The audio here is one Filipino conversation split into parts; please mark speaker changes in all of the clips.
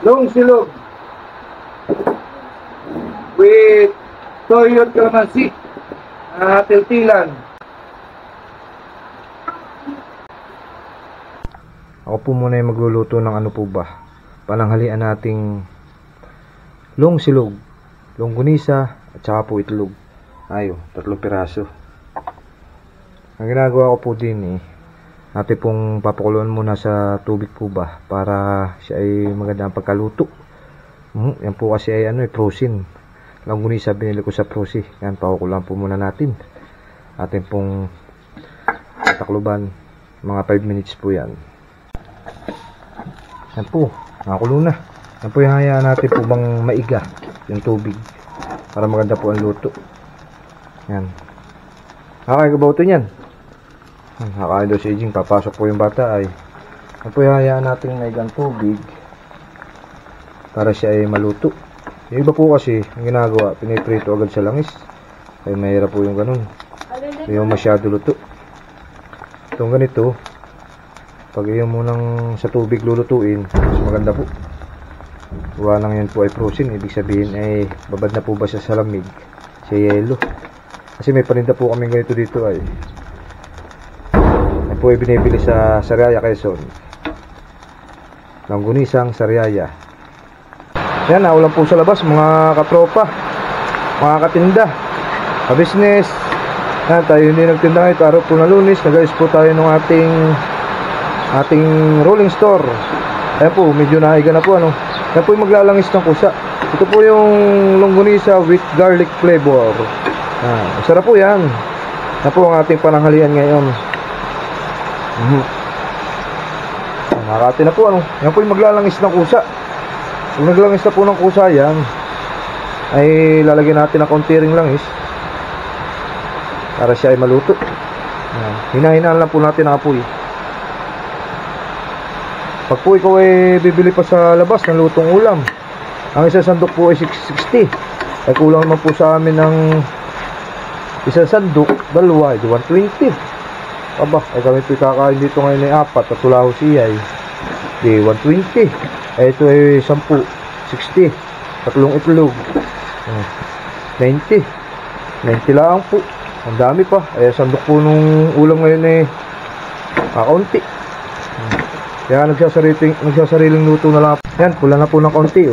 Speaker 1: Long silog with toyo at kalamansi, tiltilan.
Speaker 2: Ako po muna yung magluluto ng ano po ba, pananghalian nating long silog, longganisa at saka po itlog. Ayo, 3 piraso. Ang ginagawa ko po din natin pong papakuluan muna sa tubig po ba para siya ay magandang pagkaluto. Yan po kasi ay frozen. Longganisa binili ko sa Prosi. Yan, pakukuluan po muna natin. Atin pong takluban, mga 5 minutes po yan. Yan po, nakakulo na. Yan po yung hayaan natin po bang maiga yung tubig para maganda po ang luto. Yan. Kakain ka ba ito yan? Kakain daw si Ijing, papasok po yung bata ay. Yan po yung hayaan natin maigang tubig para siya ay maluto. Yung iba po kasi, ang ginagawa, piniprito agad sa langis. Ay mahirap po yung ganun. Yung masyado luto. Itong ganito, pag yung munang sa tubig lulutuin, mas maganda po. Gawa lang yan po ay frozen, ibig sabihin ay babad na po ba siya sa lamig, sa yelo. Kasi may paninda po kami ganito dito ay. Yan po ay binibili sa Sariaya, Quezon. Longganisang Sariaya. Yan, naulan po sa labas mga katropa, mga katinda, ka-business. Yan, tayo hindi nagtinda ngayon, araw po na Lunes. Nag-ayos po tayo ng ating rolling store. Ayan po, medyo naiga na po. Yan po yung maglalangis ng kusa. Ito po yung longganisa with garlic flavor. Masarap po yan. Yan po ang ating pananghalian ngayon. Nakakati na po. Yan po yung maglalangis ng kusa. Kung naglangis na po ng kusa yan, ay lalagyan natin ng konti ring langis para siya ay maluto. Hinahinaan lang po natin ang apoy. Pag po ikaw ay bibili pa sa labas ng lutong ulam, ang isang sandok po ay 660. Ay kulang naman po sa amin ng isang sandok, dalawa ay 120. Aba, ay kami po kakain dito ngayon ay 4 at wala ho siya ay di 120. Ito ay 10, 60, tatlong itlog, 90 lang po. Ang dami pa. Ay sandok po nung ulam ngayon ay kaunti. Kaya nagsasariling luto na lang. Yan, pula na po ng kaunti.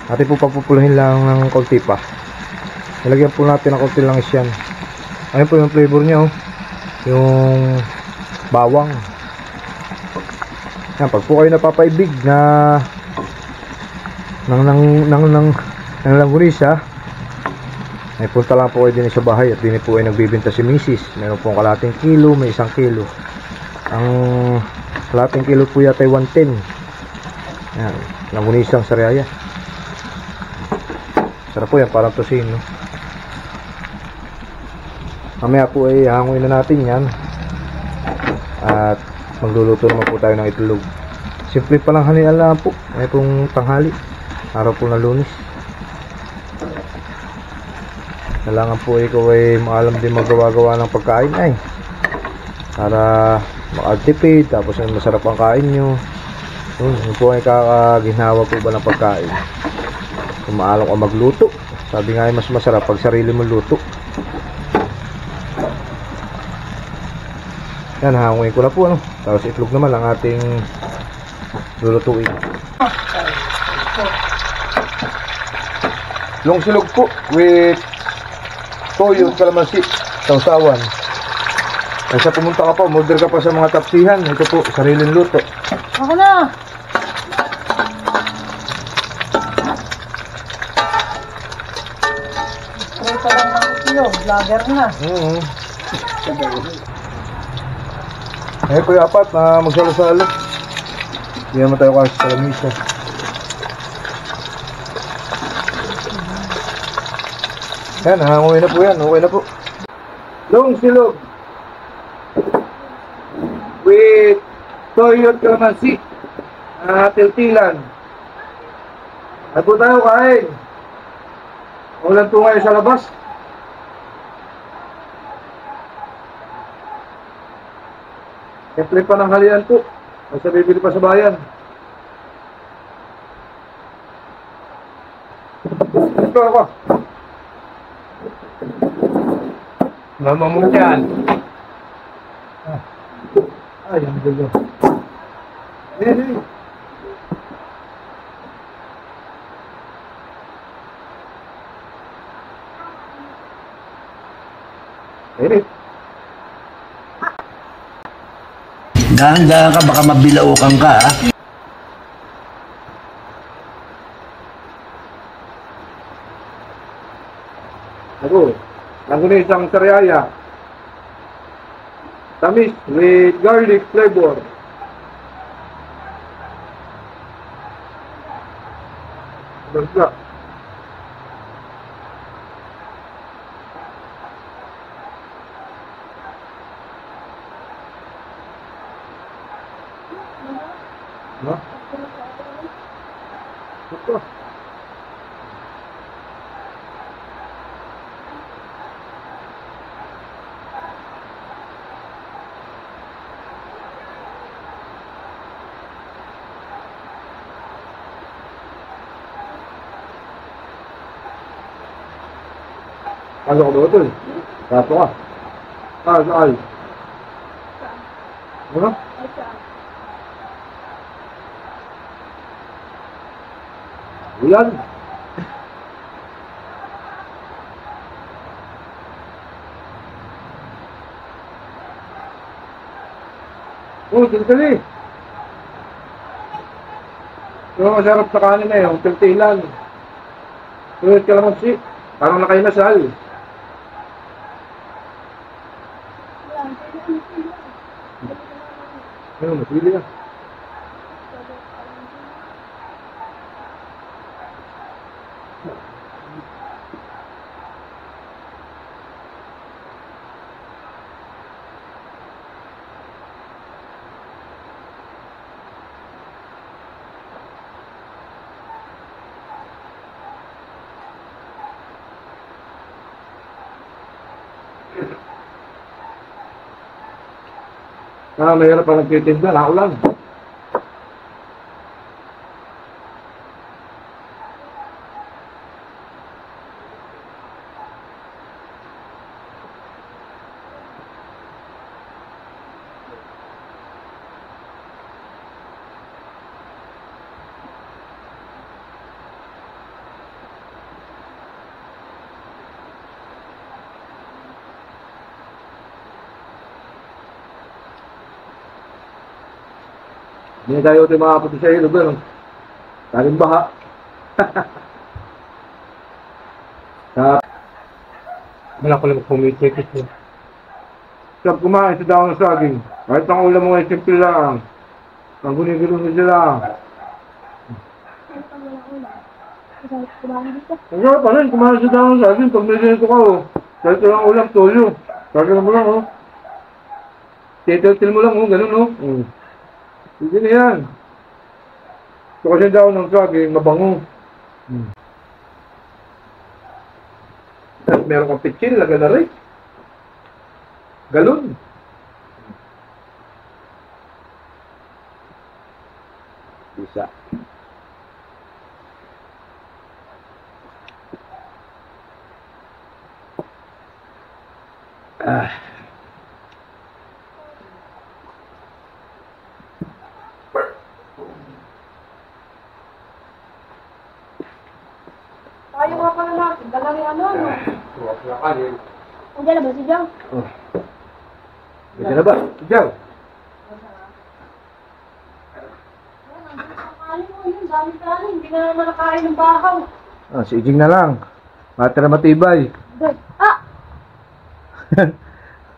Speaker 2: Natin po papupulahin lang ng kaunti pa. Nalagyan po natin ng kaunti lang isyan. Ayun po yung flavor niya. Yung bawang. Yan, pag po kayo napapaibig na ng longganisa, ay punta lang po kayo din sa bahay at din po ay nagbibenta si Mrs. Meron po kalating kilo, may 1 kilo. Ang kalating kilo po yata ay 110. Yan, longganisang Sariaya. Sarap po yan, parang tosino. Mamaya po ay hanguin na natin yan. At magluluto naman po tayo ng itlog. Simple pa lang hanian lang po. Ay pong tanghali, araw po na Lunes. Kailangan po ikaw ay maalam din magawa-gawa ng pagkain ay para makatipid, tapos ay masarap ang kain nyo. Yun po ay kakaginawa po ba ng pagkain. Kung maalam ka magluto, sabi nga ay mas masarap pag sarili mo luto. Yan, hanguin ko na po tapos itlog naman ang ating lulutuin. Long silog po with toyo, kalamansi, sausawan. Kaysa pumunta ka pa, order ka pa sa mga tapsihan, ito po, sariling luto.
Speaker 3: Ako na! Try pa lang ng itlog, vlogger na.
Speaker 2: Ngayon po yung 4 na magsalo-salo. Hindi naman tayo kasi sa lamisa. Yan, hanguin na po yan. Okay na po.
Speaker 1: Long silog with toyo at kalamansi, tiltilan. At po tayo kain. Ulan po ngayon sa labas. Simple pa ng halian po. Basta bibili pa sa bayan. ako. Mama mo dyan. Ay, ang gulo. Ayan. Ayan.
Speaker 4: Dahan-dahan ka, baka mabilaukan ka, ha?
Speaker 1: Ako, ang guna isang sarayaya. Tamis with garlic flavor. Basta. No? Ito. Ano ko ba ito eh? Rato ka. Saan? Ano? Ulan. Oh, dali. Yung masarap sa kanin na yung tiltilan. Tulad ka lang si. Parang nakainasal. Ayun, masili na. Mayroon pa nagtitinda, ako lang. Hindi tayo ito makapunti sa ilog, ano? Taling baha. Wala ko lang pumitik ito. Sab kumain sa daon ng saging. Kahit ang ulam mo ay simple lang. Ang gunigilong na sila. Ang sarap pa rin, kumain sa daon ng saging. Pag may ganito ka, oh. Kahit ang ulam, toyo. Kagano mo lang, oh. Titil mo lang, oh. Ganun, oh. Hindi na yan. So kasi daw ng saging, mabango. At meron kang pitsil, laga na rin. Galon. Bisa.
Speaker 3: Tayo nga pala natin. Dalawin ano.
Speaker 1: Tuwag na kanin.
Speaker 3: Andiyan na ba si Jong?
Speaker 1: Oh. Pwede na ba? Diyaw.
Speaker 3: Dami kanin. Hindi na naman nakain ng bahaw.
Speaker 2: Siging na lang. Matira matibay.
Speaker 3: Ah!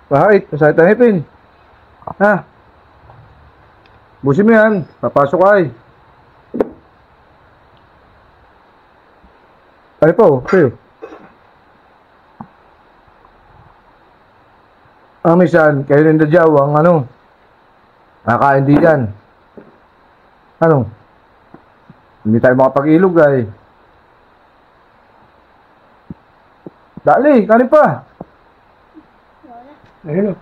Speaker 2: Bakit? Masakit ang hipin. Ha? Busin mo yan. Papasok ay. Ay po, sa'yo. Misan, kayo rin dadyaw ang ano. Nakakain di yan. Ano? Hindi tayo makapag-ilog ay. Dali, kanin pa. Ayun o.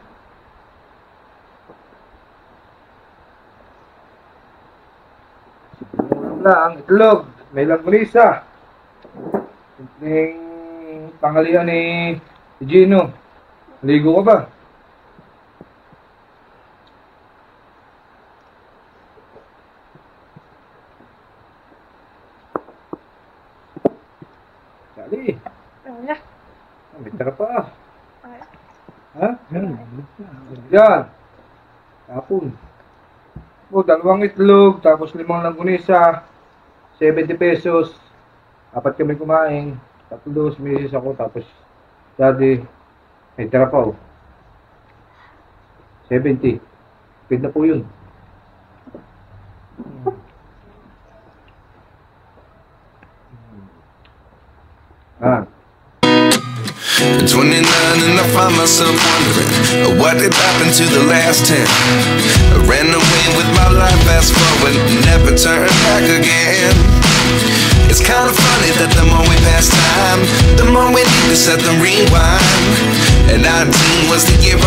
Speaker 2: Ang itlog. May langgunisa. Yung tanghalian ni Gino. Ligo ka ba? Dali.
Speaker 3: Wala.
Speaker 2: May tara pa.
Speaker 3: Ay.
Speaker 2: Ha? Yan. Tapon. O, 2 itlog, tapos 5 langgunisa. 70 pesos. 4 kami kumain. 3 misis ako, tapos daddy, may tira pa, oh. 70. Pwede na po yun. Ah.
Speaker 5: 29 and I find myself wondering what did happen to the last 10. I ran away with my life, fast forward, never turn back again. It's kind of funny that the more we pass time, the more we need to set the rewind. And 19 was the year